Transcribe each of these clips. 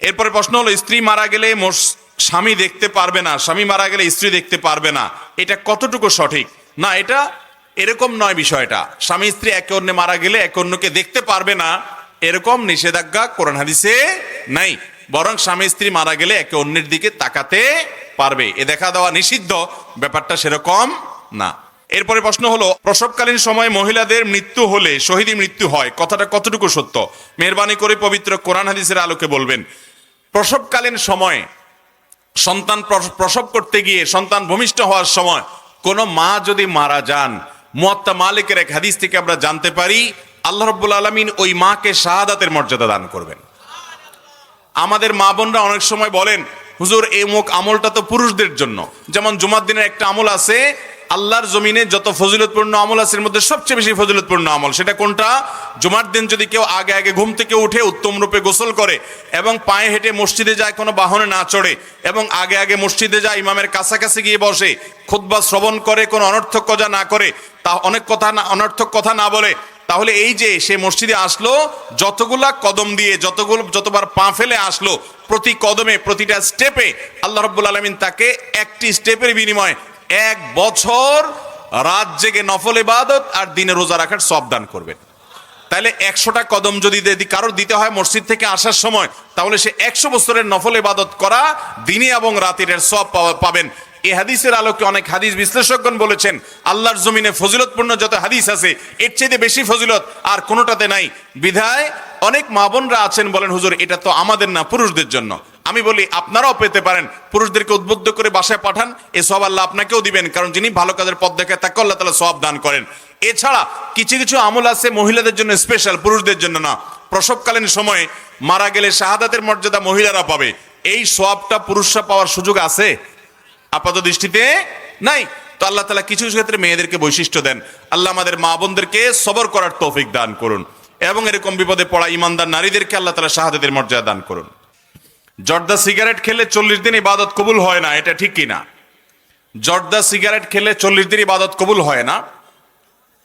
এরপরে প্রশ্ন হলো, স্ত্রী মারা গেলে স্বামী দেখতে পারবে না, স্বামী মারা গেলে স্ত্রী দেখতে পারবে না, এটা কতটুকু সঠিক? না, এটা এরকম নয় বিষয়টা। স্বামী স্ত্রী একে অন্যে মারা গেলে একে অন্যকে দেখতে পারবে না এরকম নিষেধাজ্ঞা কোরআন হাদিসে নাই। বরং স্বামী স্ত্রী মারা গেলে একে অন্যের দিকে তাকাতে পারবে, এ দেখা দেওয়া নিষিদ্ধ, ব্যাপারটা সেরকম না। এরপরে প্রশ্ন হলো, প্রসবকালীন সময় মহিলাদের মৃত্যু হলে শহীদী মৃত্যু হয়, কথাটা কতটুকু সত্য? মেহেরবানি করে পবিত্র কোরআন হাদিসের আলোকে বলবেন। প্রসবকালীন সময় সন্তান প্রসব করতে গিয়ে সন্তান ভূমিষ্ঠ হওয়ার সময় কোনো মা যদি মারা যান, মুয়াত্তা মালিকের এক হাদিস থেকে আমরা জানতে পারি আল্লাহ রাব্বুল আলামিন ওই মাকে শাহাদাতের মর্যাদা দান করবেন। আমাদের মা বোনরা অনেক সময় বলেন, হুজুর এই মুখ আমলটা তো পুরুষদের জন্য। যেমন জুমার দিনের একটা আমল আছে, আল্লাহর জমিনে যত ফজিলতপূর্ণ আমল আছে এর মধ্যে সবচেয়ে বেশি ফজিলতপূর্ণ আমল সেটা কোনটা? জুমার দিন যদি কেউ আগে আগে ঘুম থেকে উঠে উত্তম রূপে গোসল করে এবং পায়ে হেঁটে মসজিদে যায়, কোনো বাহনে না চড়ে, এবং আগে আগে মসজিদে যায়, ইমামের কাছাকাছি গিয়ে বসে, খুতবা শ্রবণ করে, কোনো অনর্থক কথা না করে, তা অনর্থক কথা না বলে, তাহলে এই যে সে মসজিদে আসলো, যতগুলা কদম দিয়ে যতবার পা ফেলে আসলো, প্রতি কদমে প্রতিটা স্টেপে আল্লাহ রাব্বুল আলামিন তাকে একটি স্টেপের বিনিময়ে 1 বছর রাত জেগে নফল ইবাদত আর দিনে রোজা রাখার সওয়াব দান করবেন। তাহলে 100টা কদম যদি কারোর দিতে হয় মসজিদ থেকে আসার সময়, তাহলে সে 100 বছরের নফল ইবাদত করা দিনে এবং রাতের সওয়াব পাবেন। এই হাদিসের আলোকে অনেক হাদিস বিশ্লেষকগণ বলেছেন, আল্লাহর জমিনে ফজিলতপূর্ণ যত হাদিস আছে এর চেয়ে বেশি ফজিলত আর কোনোটাতে নাই। বিধায় অনেক মা বোনরা আছেন বলেন, হুজুর এটা তো আমাদের না, পুরুষদের জন্য। আমি বলি আপনারাও পেতে পারেন, পুরুষদেরকে উদ্বুদ্ধ করে বাসায় পাঠান, এ সওয়াব আল্লাহ আপনাকেও দিবেন, কারণ যিনি ভালো কাজের পথ দেখায় তাকে আল্লাহ তাআলা সওয়াব দান করেন। এছাড়া কিছু কিছু আমল আছে মহিলাদের জন্য স্পেশাল, পুরুষদের জন্য না। প্রসবকালীন সময়ে মারা গেলে শাহাদাতের মর্যাদা মহিলারা পাবে, এই সওয়াবটা পুরুষরা পাওয়ার সুযোগ আছে? আপাত দৃষ্টিতে নাই। তো আল্লাহ তাআলা কিছু কিছু ক্ষেত্রে মেয়েদেরকে বৈশিষ্ট্য দেন। আল্লাহ আমাদের মা বোনদেরকে সবর করার তৌফিক দান করুন, এবং এরকম বিপদে পড়া ইমানদার নারীদেরকে আল্লাহ তাআলা শাহাদাতের মর্যাদা দান করুন। জর্দা সিগারেট খেলে 40 দিন ইবাদত কবুল হয় না, এটা ঠিক কিনা? জর্দা সিগারেট খেলে 40 দিন ইবাদত কবুল হয় না,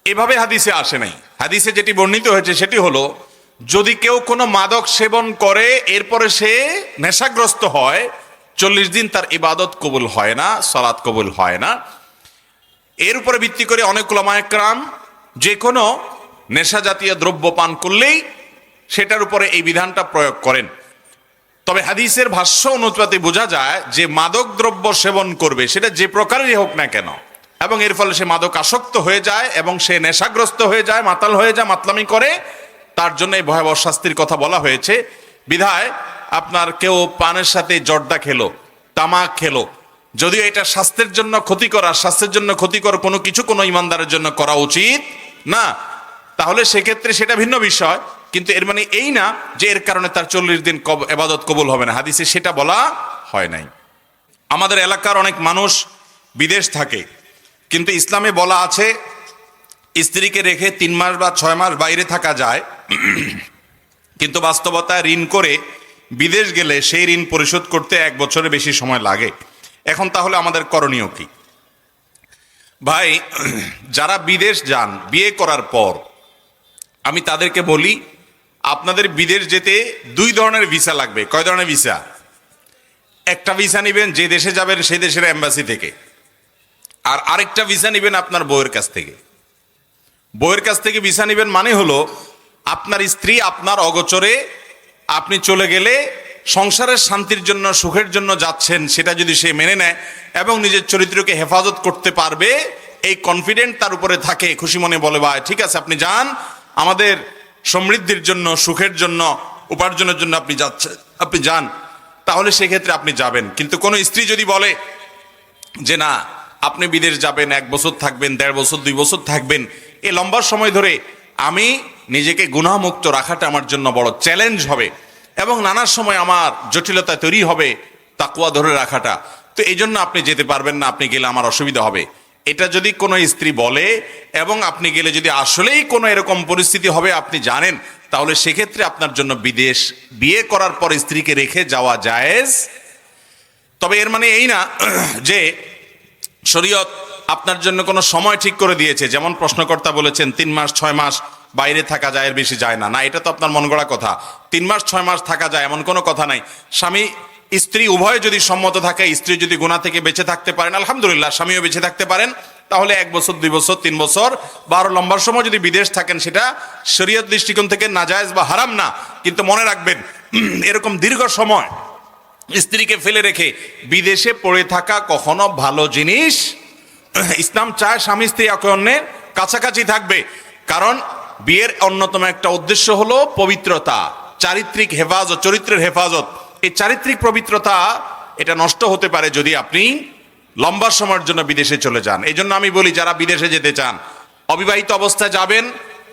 এভাবে হাদিসে আসে নাই। হাদিসে যেটি বর্ণিত হয়েছে সেটি হলো, যদি কেউ কোনো মাদক সেবন করে এরপরে সে নেশাগ্রস্ত হয়, 40 দিন তার ইবাদত কবুল হয় না, সালাত কবুল হয় না। এর উপরে ভিত্তি করে অনেক উলামায়ে কেরাম যে কোনো নেশা জাতীয় দ্রব্য পান করলেই সেটার উপরে এই বিধানটা প্রয়োগ করেন। তবে হাদিসের ভাষ্য অনুপাতে বোঝা যায় যে মাদক দ্রব্য সেবন করবে সেটা যে প্রকারেরই হোক না কেন, এবং এর ফলে সে মাদক আসক্ত হয়ে যায় এবং সে নেশাগ্রস্ত হয়ে যায়, মাতাল হয়ে যায়, মাতলামি করে, তার জন্য এই ভয়াবহ শাস্তির কথা বলা হয়েছে। বিধায় আপনার কেউ পানের সাথে জর্দা খেলো, তামাক খেলো, যদিও এটা স্বাস্থ্যের জন্য ক্ষতিকর, আর স্বাস্থ্যের জন্য ক্ষতিকর কোনো কিছু কোনো ইমানদারের জন্য করা উচিত না, তাহলে সেক্ষেত্রে সেটা ভিন্ন বিষয়। কিন্তু এর মানে এই না যে এর কারণে তার 40 দিন ইবাদত কবুল হবে না, হাদিসে সেটা বলা হয় নাই। আমাদের এলাকার অনেক মানুষ বিদেশ থাকে, কিন্তু ইসলামে বলা আছে স্ত্রীকে রেখে 3 মাস বা 6 মাস বাইরে থাকা যায়, কিন্তু বাস্তবতায় ঋণ করে বিদেশ গেলে সেই ঋণ পরিশোধ করতে 1 বছরের বেশি সময় লাগে। এখন তাহলে আমাদের করণীয় কি? ভাই, যারা বিদেশ যান বিয়ে করার পর, আমি তাদেরকে বলি আপনাদের বিদেশ যেতে 2 ধরনের ভিসা লাগবে। কয় ধরনের ভিসা? একটা ভিসা নেবেন যে দেশে যাবেন সেই দেশের এম্বাসি থেকে, আর আরেকটা ভিসা নেবেন আপনার বউয়ের কাছ থেকে। বউয়ের কাছ থেকে ভিসা নেবেন মানে হলো আপনার স্ত্রী আপনার অগোচরে আপনি চলে গেলে সংসারের শান্তির জন্য, সুখের জন্য যাচ্ছেন, সেটা যদি সে মেনে নেয় এবং নিজের চরিত্রকে হেফাজত করতে পারবে, এই কনফিডেন্ট তার উপরে থাকে, খুশি মনে বলে ভাই ঠিক আছে আপনি যান, আমাদের সমৃদ্ধির জন্য, সুখের জন্য, উপার্জনের জন্য আপনি যাচ্ছেন, আপনি যান, তাহলে সেক্ষেত্রে আপনি যাবেন। কিন্তু কোনো স্ত্রী যদি বলে যে না আপনি বিদেশ যাবেন, 1 বছর থাকবেন, 1.5 বছর, 2 বছর থাকবেন, এই লম্বা সময় ধরে আমি নিজেকে গুনাহমুক্ত রাখাটা আমার জন্য বড় চ্যালেঞ্জ হবে এবং নানা সময় আমার জটিলতা তৈরি হবে তাকওয়া ধরে রাখাটা, তো এই জন্য আপনি যেতে পারবেন না, আপনি গেলে আমার অসুবিধা হবে, এটা যদি কোনো স্ত্রী বলে এবং আপনি গেলে যদি আসলেই কোনো এরকম পরিস্থিতি হবে আপনি জানেন, তাহলে সেক্ষেত্রে আপনার জন্য বিদেশ বিয়ে করার পর স্ত্রীকে রেখে যাওয়া জায়েজ। তবে এর মানে এই না যে শরীয়ত আপনার জন্য কোনো সময় ঠিক করে দিয়েছে, যেমন প্রশ্নকর্তা বলেছেন 3 মাস, 6 মাস বাইরে থাকা যায়, এর বেশি যায় না। না, এটা তো আপনার মন গড়া কথা। 3 মাস 6 মাস থাকা যায় এমন কোনো কথা নাই। স্বামী স্ত্রী উভয় যদি সম্মত থাকে, স্ত্রী যদি গুনাহ থেকে বেঁচে থাকতে পারেন আলহামদুলিল্লাহ, স্বামীও বেঁচে থাকতে পারেন, তাহলে 1 বছর 2 বছর 3 বছর বা আরো লম্বা সময় যদি বিদেশ থাকেন, সেটা শরীয়ত দৃষ্টিকোণ থেকে নাজায়েজ বা হারাম না। কিন্তু মনে রাখবেন, এরকম দীর্ঘ সময় স্ত্রীকে ফেলে রেখে বিদেশে পড়ে থাকা কখনো ভালো জিনিস। ইসলাম চায় স্বামী স্ত্রী একে অন্যের কাছাকাছি থাকবে, কারণ বিয়ের অন্যতম একটা উদ্দেশ্য হলো পবিত্রতা, চারিত্রিক হেফাজত, চরিত্রের হেফাজত। এই চারিত্রিক পবিত্রতা এটা নষ্ট হতে পারে যদি আপনি লম্বা সময়ের জন্য বিদেশে চলে যান। এই জন্য আমি বলি, যারা বিদেশে যেতে চান অবিবাহিত অবস্থায় যাবেন,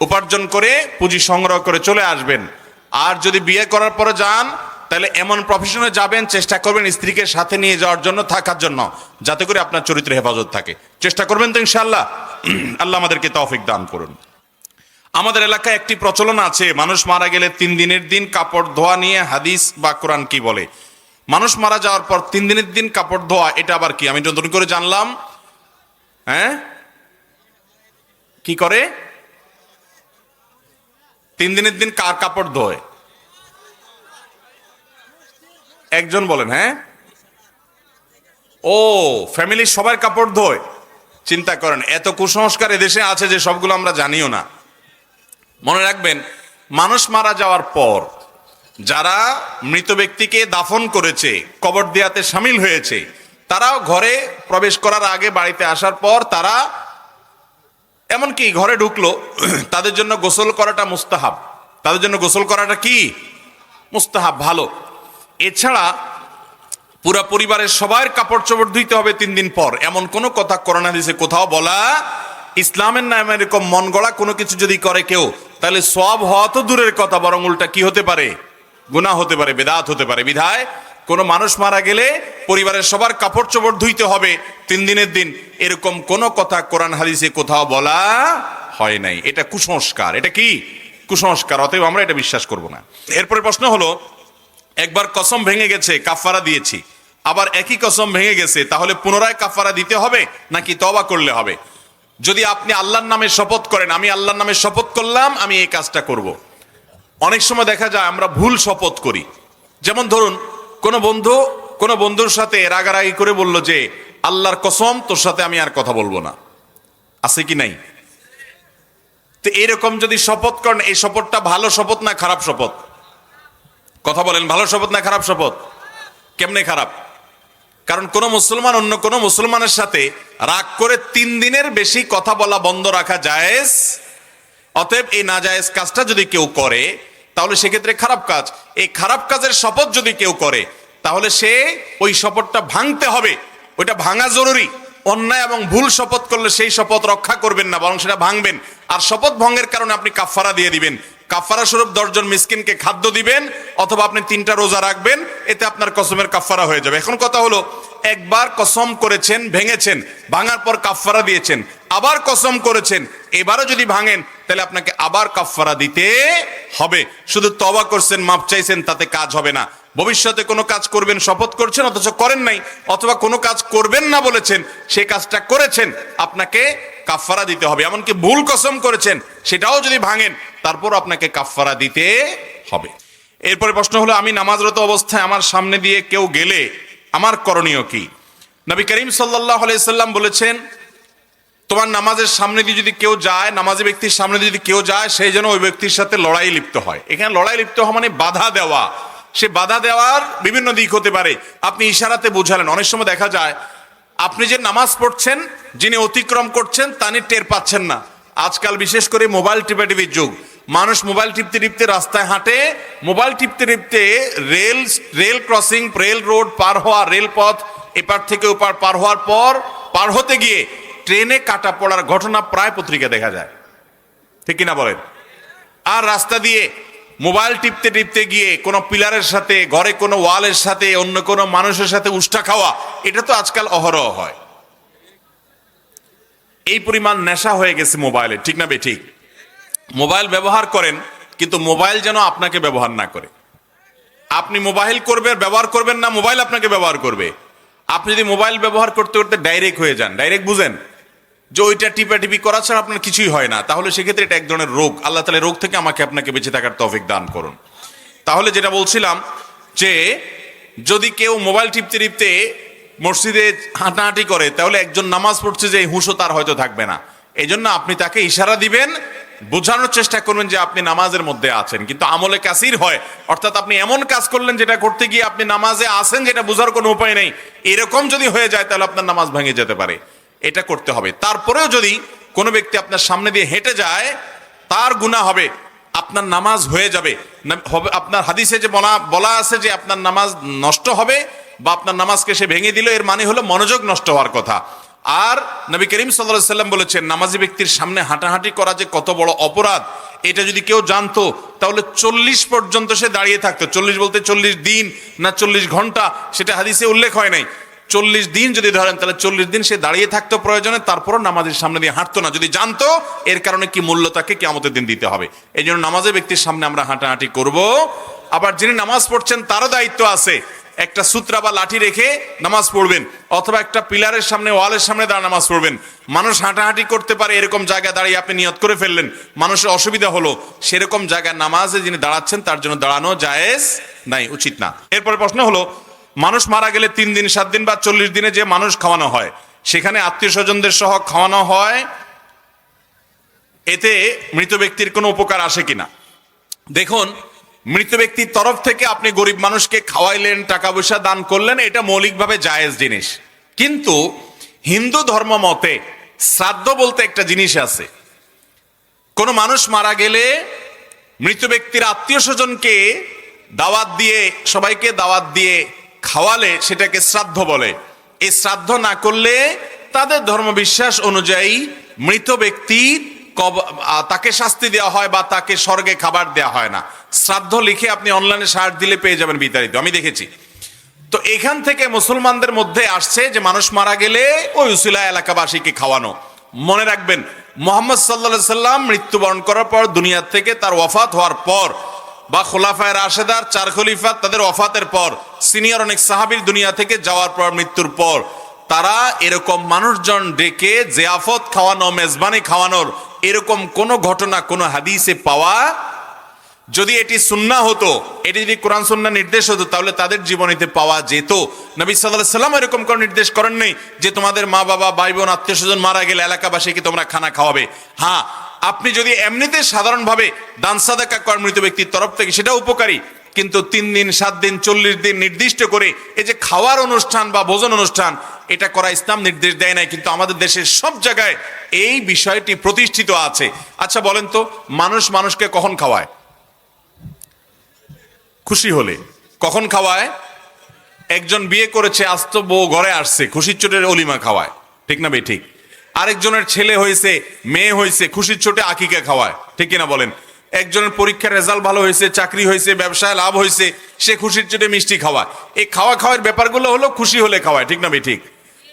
উপার্জন করে পুঁজি সংগ্রহ করে চলে আসবেন। আর যদি বিয়ে করার পরে যান, তাহলে এমন প্রফেশনে যাবেন, চেষ্টা করবেন স্ত্রীকে সাথে নিয়ে যাওয়ার জন্য, থাকার জন্য, যাতে করে আপনার চরিত্রের হেফাজত থাকে। চেষ্টা করবেন তো ইনশাআল্লাহ? আল্লাহ আমাদেরকে তৌফিক দান করুন। আমাদের এলাকায় একটি প্রচলন আছে, মানুষ মারা গেলে 3 দিনের দিন কাপড় ধোয়া নিয়ে হাদিস বা কোরআন কি বলে? মানুষ মারা যাওয়ার পর 3 দিনের দিন কাপড় ধোয়া, এটা আবার কি? আমি নতুন করে জানলাম। হ্যাঁ, কি করে? 3 দিনের দিন কার কাপড় ধোয়? একজন বলেন। হ্যাঁ, ও, ফ্যামিলির সবার কাপড় ধোয়। চিন্তা করেন, এত কুসংস্কার এদেশে আছে যে সবগুলো আমরা জানিও না। মনে রাখবেন, মানুষ মারা যাওয়ার পর যারা মৃত ব্যক্তিকে দাফন করেছে, কবর দেয়াতে শামিল হয়েছে, তারাও ঘরে প্রবেশ করার আগে, বাড়িতে আসার পর তারা এমনকি ঘরে ঢুকলো, তাদের জন্য গোসল করাটা মুস্তাহাব। তাদের জন্য গোসল করাটা কি? মুস্তাহাব, ভালো। এছাড়া পুরা পরিবারের সবার কাপড় চোপড় ধুইতে হবে 3 দিন পর, এমন কোনো কথা কোরআন হাদিসে কোথাও বলা। ইসলামের নামে এরকম মন গড়া কোনো কিছু যদি করে কেউ, তাহলে সওয়াব হওয়া তো দূরের কথা, বরং উল্টা কি হতে পারে? গুনাহ হতে পারে, বেদাত হতে পারে। বিধায় কোনো মানুষ মারা গেলে পরিবারের সবার কাপড় চোপড় ধুইতে হবে 3 দিনের দিন, এরকম কোনো কথা কোরআন হাদিসে কোথাও বলা হয় নাই। এটা কুসংস্কার। এটা কি? কুসংস্কার। অতএব আমরা এটা বিশ্বাস করব না। এরপরে প্রশ্ন হলো, একবার কসম ভেঙে গেছে, কাফারা দিয়েছি, আবার একই কসম ভেঙে গেছে, তাহলে পুনরায় কাফারা দিতে হবে নাকি তওবা করলে হবে? যদি আপনি আল্লাহর নামে শপথ করেন, আমি আল্লাহর নামে শপথ করলাম আমি এই কাজটা করব। অনেক সময় দেখা যায় আমরা ভুল শপথ করি। যেমন ধরুন, কোনো বন্ধুর সাথে রাগারাগি করে বলল যে আল্লাহর কসম তোর সাথে আমি আর কথা বলবো না। আছে কি নাই? তো এরকম যদি শপথ করেন, এই শপথটা ভালো শপথ না খারাপ শপথ? কথা বলেন, ভালো শপথ না খারাপ শপথ? কেমনে খারাপ? কারণ কোন মুসলমান অন্য কোন মুসলমানের সাথে রাগ করে 3 দিনের বেশি কথা বলা বন্ধ রাখা জায়েজ। অতএব এই নাজায়েজ কাজটা যদি কেউ করে, তাহলে সেক্ষেত্রে খারাপ কাজ। এই খারাপ কাজের শপথ যদি কেউ করে, তাহলে সে ওই শপথটা ভাঙতে হবে, ওইটা ভাঙা জরুরি। অন্যায় এবং ভুল শপথ করলে সেই শপথ রক্ষা করবেন না, বরং সেটা ভাঙবেন। আর শপথ ভঙ্গের কারণে আপনি কাফারা দিয়ে দিবেন। কাফারা স্বরূপ 10 জন মিসকিনকে খাদ্য দিবেন, অথবা আপনি 3টা রোজা রাখবেন, এতে আপনার কসমের কাফারা হয়ে যাবে। এখন কথা হলো, একবার কসম করেছেন, ভেঙেছেন, ভাঙার পর কাফারা দিয়েছেন, আবার কসম করেছেন, এবারও যদি ভাঙেন তাহলে আপনাকে আবার কাফারা দিতে হবে। শুধু তওবা করছেন, মাপ চাইছেন, তাতে কাজ হবে না। ভবিষ্যতে কোনো কাজ করবেন শপথ করছেন অথচ করেন নাই, অথবা কোনো কাজ করবেন না বলেছেন, সেই কাজটা করেছেন, আপনাকে কাফারা দিতে হবে। এমনকি ভুল কসম করেছেন, সেটাও যদি ভাঙেন, তারপর আপনাকে কাফারা দিতে হবে। এরপরে প্রশ্ন হলো, আমি নামাজরত অবস্থায় আমার সামনে দিয়ে কেউ গেলে আমার করণীয় কি? নবী করিম সাল্লাল্লাহু আলাইহি সাল্লাম বলেছেন, তোমার নামাজের সামনে দিয়ে যদি কেউ যায়, নামাজি ব্যক্তির সামনে দিয়ে যদি কেউ যায়, সেই যেন ওই ব্যক্তির সাথে লড়াই লিপ্ত হয়। এখানে লড়াই লিপ্ত হওয়া মানে বাধা দেওয়া। সে বাধা দেওয়ার বিভিন্ন দিক হতে পারে। আপনি ইশারাতে বোঝালেন। অনেক সময় দেখা যায় আপনি যে নামাজ পড়ছেন, যিনি অতিক্রম করছেন তিনি টের পাচ্ছেন না। আজকাল বিশেষ করে মোবাইল টিপাটিপির যুগ। মানুষ মোবাইল টিপতে টিপতে রাস্তায় হাঁটে, মোবাইল টিপতে টিপতে রেল ক্রসিং, রেল রোড পার হওয়া, রেলপথ এপার থেকে ওপার পার হওয়ার পর, পার হতে গিয়ে ট্রেনে কাটা পড়ার ঘটনা প্রায় পত্রিকা দেখা যায়। ঠিক কিনা বলেন? আর রাস্তা দিয়ে মোবাইল টিপতে টিপতে গিয়ে কোনো পিলারের সাথে, ঘরে কোনো ওয়ালের সাথে, অন্য কোনো মানুষের সাথে উষ্টা খাওয়া, এটা তো আজকাল অহরহ হয়। এই পরিমাণ নেশা হয়ে গেছে মোবাইলে। ঠিক না বেঠিক? মোবাইল ব্যবহার করেন, কিন্তু মোবাইল যেন আপনাকে ব্যবহার না করে। আপনি মোবাইল করবেন, ব্যবহার করবেন না, মোবাইল আপনাকে ব্যবহার করবে। আপনি যদি মোবাইল ব্যবহার করতে করতে ডাইরেক্ট হয়ে যান, ডাইরেক্ট বুঝেন, যে ওইটা টিপাটিপি করা ছাড়া আপনার কিছুই হয় না, তাহলে সেক্ষেত্রে এটা এক ধরনের রোগ। আল্লাহ তাআলা রোগ থেকে আমাকে আপনাকে বেঁচে থাকার তৌফিক দান করুন। তাহলে যেটা বলছিলাম যে যদি কেউ মোবাইল টিপতে টিপতে মসজিদে হাঁটাহাঁটি করে, তাহলে একজন নামাজ পড়ছে যে হুঁশও তার হয়তো থাকবে না। এই জন্য আপনি তাকে ইশারা দিবেন, বোঝানোর চেষ্টা করবেন যে আপনি নামাজের মধ্যে আছেন, কিন্তু আমলে কাসির হয়, অর্থাৎ আপনি এমন কাজ করলেন যেটা করতে গিয়ে আপনি নামাজে আছেন যেটা বোঝার কোনো উপায় নেই, এরকম যদি হয়ে যায় তাহলে আপনার নামাজ ভেঙে যেতে পারে। এটা করতে হবে। তারপরেও যদি কোনো ব্যক্তি আপনার সামনে দিয়ে হেঁটে যায়, তার গুনাহ হবে, আপনার নামাজ হয়ে যাবে। আপনার হাদিসে যে বলা আছে যে আপনার নামাজ নষ্ট হবে বা আপনার নামাজকে সে ভেঙে দিল, এর মানে হলো মনোযোগ নষ্ট হওয়ার কথা। আর নবী করিম সাল্লাল্লাহু আলাইহি সাল্লাম বলেছেন, নামাজি ব্যক্তির সামনে হাঁটাহাঁটি করা যে কত বড় অপরাধ, এটা যদি কেউ জানতো তাহলে 40 পর্যন্ত সে দাঁড়িয়ে থাকতো। 40 বলতে 40 দিন না 40 ঘন্টা, সেটা হাদিসে উল্লেখ হয় নাই। 40 দিন যদি ধরেন তাহলে 40 দিন সে দাঁড়িয়ে থাকতো প্রয়োজনে, তারপরও নামাজের সামনে দিয়ে হাঁটতো না, যদি জানতো এর কারণে কি মূল্য তাকে কিয়ামতের দিন দিতে হবে। এই জন্য নামাজের ব্যক্তির সামনে আমরা হাঁটাহাঁটি করব। আবার যিনি নামাজ পড়ছেন তারও দায়িত্ব আছে, একটা সূত্রা বা লাঠি রেখে নামাজ পড়বেন, অথবা একটা পিলারের সামনে, ওয়ালের সামনে দাঁড়া নামাজ পড়বেন। মানুষ হাঁটাহাঁটি করতে পারে এরকম জায়গায় দাঁড়িয়ে আপনি নিয়ত করে ফেললেন, মানুষের অসুবিধা হলো, সেরকম জায়গায় নামাজে যিনি দাঁড়াচ্ছেন তার জন্য দাঁড়ানো জায়েজ নাই, উচিত না। এরপরে প্রশ্ন হলো, মানুষ মারা গেলে 3 দিন 7 দিন বা 40 দিনে যে মানুষ খাওয়ানো হয়, সেখানে আত্মীয় স্বজনদের সহ খাওয়ানো হয়, এতে মৃত ব্যক্তির কোনো উপকার আসে কিনা? দেখুন, মৃত ব্যক্তির তরফ থেকে আপনি গরিব মানুষকে খাওয়াইলেন, টাকা পয়সা দান করলেন, এটা মৌলিকভাবে জায়েজ জিনিস। কিন্তু হিন্দু ধর্ম মতে শ্রাদ্ধ বলতে একটা জিনিস আছে। কোন মানুষ মারা গেলে মৃত ব্যক্তির আত্মীয় স্বজনকে দাওয়াত দিয়ে, সবাইকে দাওয়াত দিয়ে খাওয়ালে সেটাকে শ্রাদ্ধ বলে। এই শ্রাদ্ধ না করলে তাদের ধর্মবিশ্বাস অনুযায়ী মৃত ব্যক্তি তাকে শাস্তি দেওয়া হয় বা তাকে স্বর্গে খাবার দেওয়া হয় না। শ্রাদ্ধ লিখে আপনি অনলাইনে সার্চ দিলে পেয়ে যাবেন বিতাড়িত, আমি দেখেছি। তো এখান থেকে মুসলমানদের মধ্যে আসছে যে মানুষ মারা গেলে ওই উসিলা এলাকাবাসীকে খাওয়ানো। মনে রাখবেন, মুহাম্মদ সাল্লাল্লাহু আলাইহি সাল্লাম মৃত্যুবরণ করার পর, দুনিয়া থেকে তার ওয়াফাত হওয়ার পর, বা খোলাফায়ে রাশেদার 4 খলিফা তাদের ওয়াফাতের পর, সিনিয়র অনেক সাহাবীর দুনিয়া থেকে যাওয়ার পর, মৃত্যুর পর, তারা এরকম মানুষজন ডেকে জিয়াফত খাওয়ানো, মেজবানি খাওয়ানোর এরকম কোনো ঘটনা কোনো হাদিসে পাওয়া, যদি এটি সুন্নাহ হতো, এটি যদি কোরআন সুন্নাহ নির্দেশ হতো, তাহলে তাদের জীবনীতে পাওয়া যেত। নবী সাল্লাল্লাহু আলাইহি সাল্লাম এরকম কোনো নির্দেশ করেন নাই যে তোমাদের মা বাবা, ভাই বোন, আত্মীয় স্বজন মারা গেলে এলাকাবাসীকে তোমরা খানা খাওয়াবে। হ্যাঁ, আপনি যদি এমনিতে সাধারণভাবে দান সাদাকা করেন মৃত ব্যক্তির তরফ থেকে, সেটা উপকারী। কিন্তু 3 দিন 7 দিন 40 দিন নির্দিষ্ট করে এই যে খাওয়ার অনুষ্ঠান বা ভোজন অনুষ্ঠান, এটা করা ইসলাম নির্দেশ দেয় নাই, কিন্তু আমাদের দেশের সব জায়গায় এই বিষয়টি প্রতিষ্ঠিত আছে। আচ্ছা বলেন তো, মানুষ মানুষকে কখন খাওয়ায়? খুশি হলে। কখন খাওয়ায়? একজন বিয়ে করেছে, আস্ত বউ ঘরে আসছে, খুশির চোটের অলিমা খাওয়ায়, ঠিক না ভাই? ঠিক। আরেকজনের ছেলে হয়েছে, মেয়ে হয়েছে, খুশির চোটে আকিকা খাওয়ায়, ঠিক কিনা বলেন? একজনের পরীক্ষার রেজাল্ট ভালো হয়েছে, চাকরি হয়েছে, ব্যবসায় লাভ হয়েছে, সে খুশির চোটে মিষ্টি খাওয়ায়। এই খাওয়ার ব্যাপারগুলো হলো খুশি হলে খাওয়ায়, ঠিক না ভাই? ঠিক।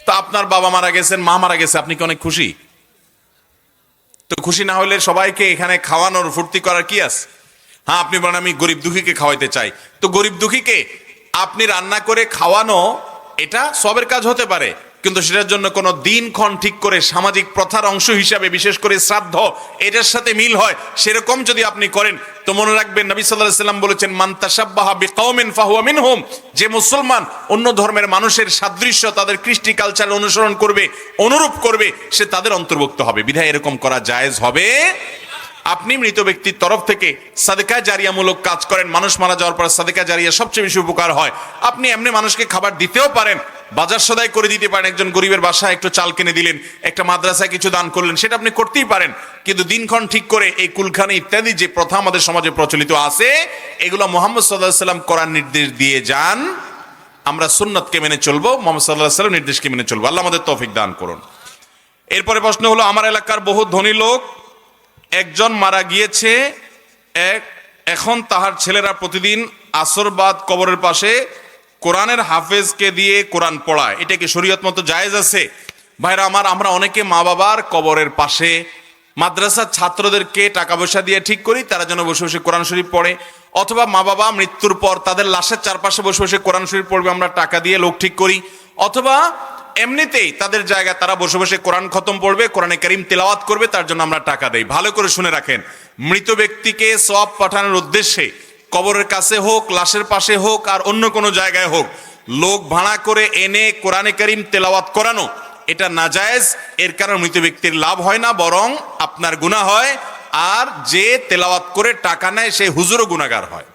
তো আপনার বাবা মারা গেছেন, মা মারা গেছে, আপনি কি অনেক খুশি? তো খুশি না হলে সবাইকে এখানে খাওয়ানোর, ফুর্তি করার কি আছে? হ্যাঁ, আপনি বলেন আমি গরিব দুঃখীকে খাওয়াইতে চাই, তো গরিব দুঃখীকে আপনি রান্না করে খাওয়ানো এটা সবের কাজ হতে পারে, কিন্তু সেটার জন্য কোনো দিনক্ষণ ঠিক করে সামাজিক প্রথার অংশ হিসাবে, বিশেষ করে শ্রাদ্ধ, এটার সাথে মিল হয় সেরকম যদি আপনি করেন, তো মনে রাখবেন নবী সাল্লাল্লাহু আলাইহি সাল্লাম বলেছেন, মান তাশাব্বাহা বিকওমিন ফাহুয়া মিনহুম, যে মুসলমান অন্য ধর্মের মানুষের সাদৃশ্য, তাদের কৃষ্টি কালচার অনুসরণ করবে, অনুরূপ করবে, সে তাদের অন্তর্ভুক্ত হবে। বিধায় এরকম করা জায়েজ হবে। আপনি মৃত ব্যক্তির তরফ থেকে সাদকা জারিয়ামূলক কাজ করেন, মানুষ মারা যাওয়ার পর সাদকা জারিয়া সবচেয়ে বেশি উপকার হয়। আপনি এমনি মানুষকে খাবার দিতেও পারেন, বাজার সদাই করে দিতে পারেন, একজন গরিবের বাসায় একটু চাল কিনে দিলেন, একটা মাদ্রাসায় কিছু দান করলেন, সেটা আপনি করতেই পারেন। কিন্তু দিনক্ষণ ঠিক করে এই কুলখানি ইত্যাদি যে প্রথা আমাদের সমাজে প্রচলিত আছে, এগুলো মুহাম্মদ সাল্লাল্লাহু আলাইহি সাল্লাম কোরআন নির্দেশ দিয়ে যান, আমরা সুন্নতকে মেনে চলবো, মুহাম্মদ সাল্লাল্লাহু আলাইহি সাল্লাম নির্দেশকে মেনে চলবো। আল্লাহ আমাদের তৌফিক দান করুন। এরপরে প্রশ্ন হলো, আমার এলাকার বহু ধনী লোক একজন মারা গিয়েছে, এখন তাহার ছেলেরা প্রতিদিন আসর বাদ কবরের পাশে কোরআনের হাফেজকে দিয়ে কোরআন পড়ায়, এটা কি শরীয়ত মতো জায়েজ আছে? ভাইরা আমার, আমরা অনেকে মা বাবার কবরের পাশে মাদ্রাসার ছাত্রদেরকে টাকা পয়সা দিয়ে ঠিক করি তারা যেন বসে বসে কোরআন শরীফ পড়ে, অথবা মা বাবা মৃত্যুর পর তাদের লাশের চারপাশে বসে বসে কোরআন শরীফ পড়বে, আমরা টাকা দিয়ে লোক ঠিক করি, অথবা এমনিতেই তাদের জায়গায় তারা বসে বসে কোরআন খতম পড়বে, কোরআনে কারীম তেলাওয়াত করবে, তার জন্য আমরা টাকা দেই। ভালো করে শুনে রাখেন, মৃত ব্যক্তিকে সওয়াব পাঠানোর উদ্দেশ্যে কবরের কাছে হোক, লাশের পাশে হোক, আর অন্য কোনো জায়গায় হোক, লোক ভাড়া করে এনে কোরআনে কারীম তেলাওয়াত করানো এটা নাজায়েজ। এর কারণে মৃত ব্যক্তির লাভ হয় না, বরং আপনার গুনাহ হয়। আর যে তেলাওয়াত করে টাকা নেয় সে হুজুরও গুনাহগার হয়।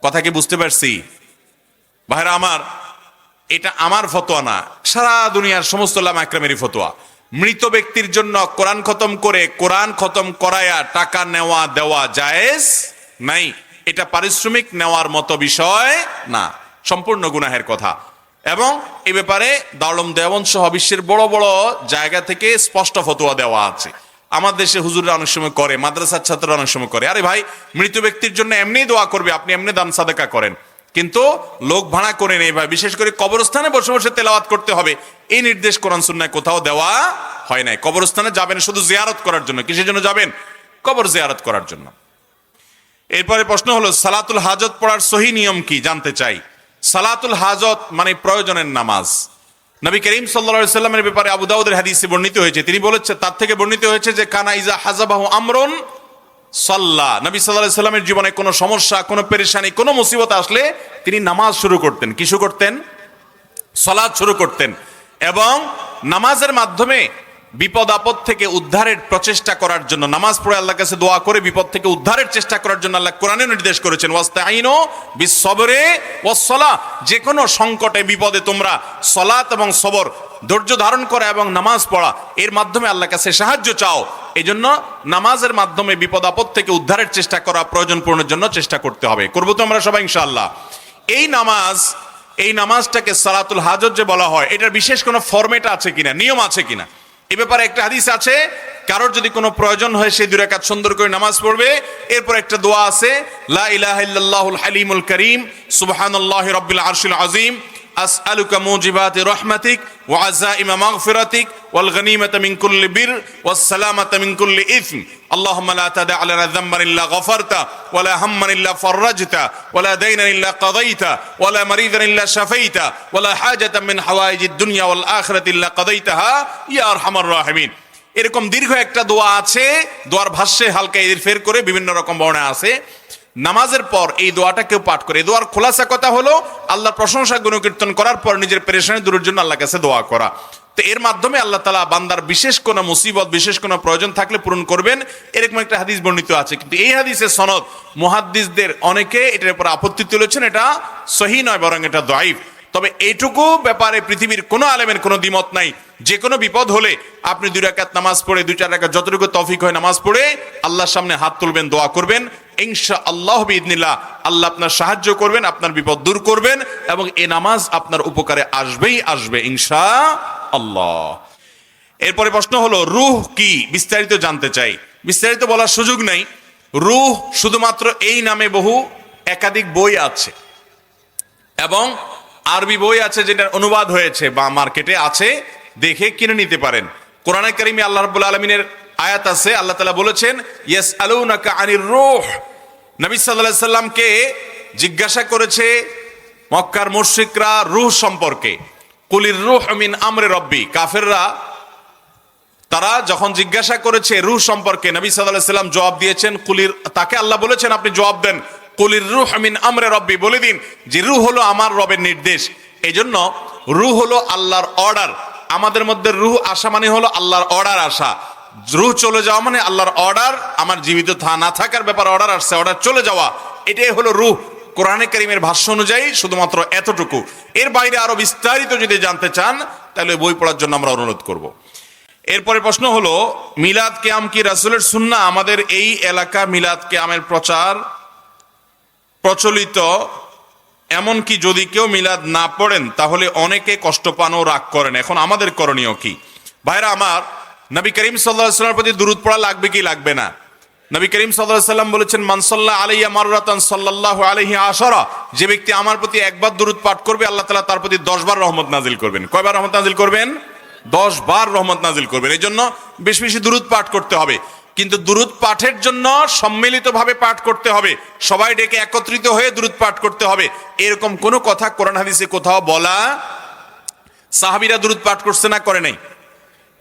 কথা কি বুঝতে পারছি ভাইরা আমার? এটা আমার ফতোয়া না, সারা দুনিয়ার সমস্ত উলামা ইকরামেরই ফতোয়া। মৃত ব্যক্তির জন্য কোরআন খতম করে, কোরআন খতম করায়া টাকা নেওয়া দেওয়া জায়েজ নাই। এটা পারিশ্রমিক নেওয়ার মতো বিষয় না, সম্পূর্ণ গুনাহের কথা। এবং এই ব্যাপারে দারুল দেওবন্দ সহ বিশ্বের বড় বড় জায়গা থেকে স্পষ্ট ফতোয়া দেওয়া আছে। আমার দেশে হুজুররা অনেক সময় করে, মাদ্রাসার ছাত্ররা অনেক সময় করে। আরে ভাই, মৃত ব্যক্তির জন্য এমনি দোয়া করবে, আপনি এমনি দান সাদাকা করেন, কিন্তু লোক ভাড়া করে নেই ভাই, বিশেষ করে কবরস্থানে বসে বসে তেলাওয়াত করতে হবে, এই নির্দেশ কোরআন সুন্নায় কোথাও দেওয়া হয় নাই। কবরস্থানে যাবেন শুধু জিয়ারত করার জন্য। কিসের জন্য যাবেন? কবর জিয়ারত করার জন্য। এরপরে প্রশ্ন হলো, সালাতুল হাজত পড়ার সহি নিয়ম কি জানতে চাই। সালাতুল হাজত মানে প্রয়োজনের নামাজ। নবী করিম সাল্লাল্লাহু আলাইহি সাল্লামের ব্যাপারে আবু দাউদের হাদিসে বর্ণিত হয়েছে, তিনি বলেছেন, তার থেকে বর্ণিত হয়েছে যে কানা ইজা হাজাবাহু আমরুন সাল্লা। নবী সাল্লাল্লাহু আলাইহি সাল্লামের জীবনে কোনো সমস্যা, কোনো পেরেশানি, কোনো মুসিবত আসলে তিনি নামাজ শুরু করতেন। কি শুরু করতেন? সালাত শুরু করতেন। এবং নামাজের মাধ্যমে বিপদ আপদ থেকে উদ্ধারের প্রচেষ্টা করার জন্য, নামাজ পড়ে আল্লাহর কাছে দোয়া করে বিপদ থেকে উদ্ধারের চেষ্টা করার জন্য আল্লাহ কোরআনে নির্দেশ করেছেন, ওয়াস্তাঈনু বিস-সবরি ওয়াস-সালাহ। যে কোনো সংকটে বিপদে তোমরা সালাত এবং সবর, ধৈর্য ধারণ করা এবং নামাজ পড়া, এর মাধ্যমে আল্লাহর কাছে সাহায্য চাও। এই জন্য নামাজের মাধ্যমে বিপদ আপদ থেকে উদ্ধারের চেষ্টা করা, প্রয়োজন পূরণের জন্য চেষ্টা করতে হবে। করবো তো আমরা সবাই ইনশাআল্লাহ। এই নামাজটাকে সালাতুল হাজত যে বলা হয়, এটার বিশেষ কোনো ফরম্যাট আছে কিনা, নিয়ম আছে কিনা, এ ব্যাপারে একটা হাদিস আছে। কারোর যদি কোনো প্রয়োজন হয় সে 2 রাকাত সুন্দর করে নামাজ পড়বে। এরপর একটা দোয়া আছে, লা ইলাহা ইল্লাল্লাহুল হালিমুল কারীম, সুবহানাল্লাহি রাব্বিল আরশিল আযীম, আসআলুকা মুজিবাতি রাহমাতিক ওয়া আযাইমা মাগফিরাতিক ওয়াল গনিমাতা মিন কুল্লি বির ওয়াস সালামাতা মিন কুল্লি ইসম। আল্লাহুম্মা লা তাদা লানা যামবান ইল্লা গফারতা ওয়া লা হাম্মান ইল্লা ফাররাজতা ওয়া লা দাইনান ইল্লা কাদাইতা ওয়া লা মারিদান ইল্লা শাফাইতা ওয়া লা হাজাতাম মিন হাওয়াইজিদ দুনিয়া ওয়াল আখিরাতি ইল্লা কাদাইতাহা ইয়া আরহামার রাহিমিন। এরকম দীর্ঘ একটা দোয়া আছে। দোয়ার ভাষ্যে হালকা এদির করে বিভিন্ন রকম বর্ণনা আছে। নামাজের পর এই দোয়াটা কেউ পাঠ করে, এই দোয়ার খোলাসা কথা হলো আল্লাহর প্রশংসা গুণকীর্তন করার পর নিজের পেরেশানি দূরের জন্য আল্লাহর কাছে দোয়া করা। তো এর মাধ্যমে আল্লাহ তাআলা বান্দার বিশেষ কোনো মুসিবত, বিশেষ কোনো প্রয়োজন থাকলে পূরণ করবেন, এরকম একটা হাদিস বর্ণিত আছে। কিন্তু এই হাদিসের সনদ মুহাদ্দিসদের অনেকে এটার উপর আপত্তি তুলেছেন, এটা সহিহ নয়, বরং এটা দাঈফ। তবে এইটুকু ব্যাপারে পৃথিবীর কোনো আলেমের কোনো দ্বিমত নাই, যে কোনো বিপদ হলে আপনি 2 রাকাত নামাজ পড়ে, 2-4 রাকাত যতটুকু তৌফিক হয় নামাজ পড়ে আল্লাহর সামনে হাত তুলবেন, দোয়া করবেন, ইনশাআল্লাহ বিইذনিল্লাহ আল্লাহ আপনার সাহায্য করবেন, আপনার বিপদ দূর করবেন, এবং এই নামাজ আপনার উপকারে আসবেই আসবে ইনশাআল্লাহ। এরপরে প্রশ্ন হলো, রূহ কি বিস্তারিত জানতে চাই। বিস্তারিত বলার সুযোগ নেই। রূহ শুধুমাত্র এই নামে একাধিক বই আছে, এবং আরবি বই আছে যেটার অনুবাদ হয়েছে বা মার্কেটে আছে, দেখে কিনে নিতে পারেন। কোরআনে কারিমে আল্লাহ রাব্বুল আলামিনের আয়াত আছে, আল্লাহ তাআলা বলেছেন, ইয়াসআলুনাকা আনির রূহ। নবী সাল্লাল্লাহু আলাইহি সাল্লামকে জিজ্ঞাসা করেছে মক্কার মুশরিকরা রূহ সম্পর্কে। কুলির রূহ মিন আমরি রব্বি। কাফেররা তারা যখন জিজ্ঞাসা করেছে রূহ সম্পর্কে, নবী সাল্লাল্লাহু আলাইহি সাল্লাম জবাব দিয়েছেন, তাকে আল্লাহ বলেছেন আপনি জবাব দেন, কুলির রূহ মিন আমরি রব্বি, বলে দিন যে রূহ হলো আমার রবের নির্দেশ। এই জন্য রূহ হলো আল্লাহর অর্ডার। আমাদের মধ্যে রূহ আসা মানে হলো আল্লাহর অর্ডার আসা, রূহ চলে যাওয়া মানে আল্লাহর অর্ডার, আমার জীবিত না থাকার ব্যাপারে অর্ডার আসছে, অর্ডার চলে যাওয়া, এটাই হলো রূহ। কোরআনে কারীমের ভাষ্য অনুযায়ী শুধুমাত্র এতটুকু। এর বাইরে আরো বিস্তারিত যদি জানতে চান তাহলে বই পড়ার জন্য আমরা অনুরোধ করব। এরপরে প্রশ্ন হলো, মিলাদ কিয়াম কি রাসূলের সুন্নাহ? আমাদের এই এলাকা মিলাদ কিয়ামের প্রচার প্রচলিত, এমনকি যদি কেউ মিলাদ না পড়েন তাহলে অনেকে কষ্ট পান ও রাগ করেন। এখন আমাদের করণীয় কি? ভাইরা আমার, নবী করিম সাল্লাল্লাহু আলাইহি ওয়াসাল্লামের প্রতি দুরূদ পড়া লাগবে কি লাগবে না? নবী করিম সাল্লাল্লাহু আলাইহি ওয়াসাল্লাম বলেছেন, মান সাল্লা আলাইয়া মাররাতান সাল্লাল্লাহু আলাইহি আশারা। যে ব্যক্তি আমার প্রতি একবার দুরূদ পাঠ করবে, আল্লাহ তাআলা তার প্রতি 10 বার রহমত নাজিল করবেন। কয়বার রহমত নাজিল করবেন? 10 বার রহমত নাজিল করবেন। এই জন্য বেশি বেশি দুরূদ পাঠ করতে হবে। কিন্তু দুরূদ পাঠের জন্য সম্মিলিতভাবে পাঠ করতে হবে, সবাই ডেকে একত্রিত হয়ে দুরূদ পাঠ করতে হবে, এরকম কোনো কথা কোরআন হাদিসে কোথাও বলা সাহাবীরা দুরূদ পাঠ করছে না করে নাই?